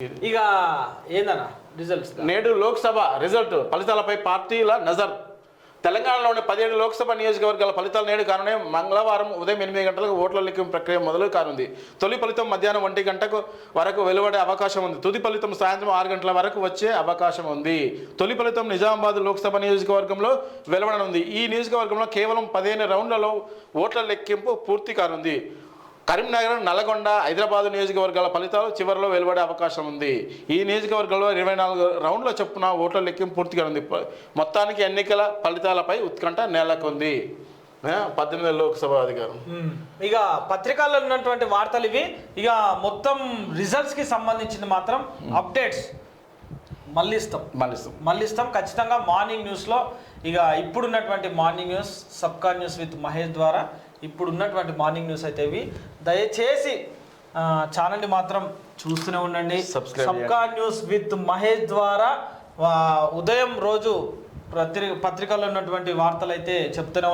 ఇక ఏందన్నా రిజల్ట్స్ నేడు లోక్సభ రిజల్ట్ ఫలితాలపై పార్టీల నజర్. తెలంగాణలోని 17 లోక్సభ నియోజకవర్గాల ఫలితాలు నేడు కానున్నాయి. మంగళవారం ఉదయం 8 గంటలకు ఓట్ల లెక్కింపు ప్రక్రియ మొదలు కానుంది. తొలి ఫలితం మధ్యాహ్నం 1 గంటకు వరకు వెలువడే అవకాశం ఉంది. తుది ఫలితం సాయంత్రం 6 గంటల వరకు వచ్చే అవకాశం ఉంది. తొలి ఫలితం నిజామాబాద్ లోక్సభ నియోజకవర్గంలో వెలువడనుంది. ఈ నియోజకవర్గంలో కేవలం 15 రౌండ్లలో ఓట్ల లెక్కింపు పూర్తి కానుంది. కరీంనగర్, నల్గొండ, హైదరాబాద్ నియోజకవర్గాల ఫలితాలు చివరిలో వెలువడే అవకాశం ఉంది. ఈ నియోజకవర్గంలో 24 రౌండ్ల చొప్పున ఓట్ల లెక్కింపు పూర్తిగా ఉంది. మొత్తానికి ఎన్నికల ఫలితాలపై ఉత్కంఠ నెలకొంది. 18 లోక్సభ అధికారం. ఇక పత్రికల్లో ఉన్నటువంటి వార్తలు ఇవి. ఇక మొత్తం రిజల్ట్స్కి సంబంధించిన మాత్రం అప్డేట్స్ మళ్ళీ ఇస్తాం ఖచ్చితంగా మార్నింగ్ న్యూస్లో. ఇక ఇప్పుడున్నటువంటి మార్నింగ్ న్యూస్ సబ్కా న్యూస్ విత్ మహేష్ ద్వారా ఇప్పుడు ఉన్నటువంటి మార్నింగ్ న్యూస్ అయితే ఇవి. దయచేసి ఛానల్ని మాత్రం చూస్తూనే ఉండండి. సబ్కా న్యూస్ విత్ మహేష్ ద్వారా ఉదయం రోజు పత్రికల్లో ఉన్నటువంటి వార్తలు అయితే చెప్తూనే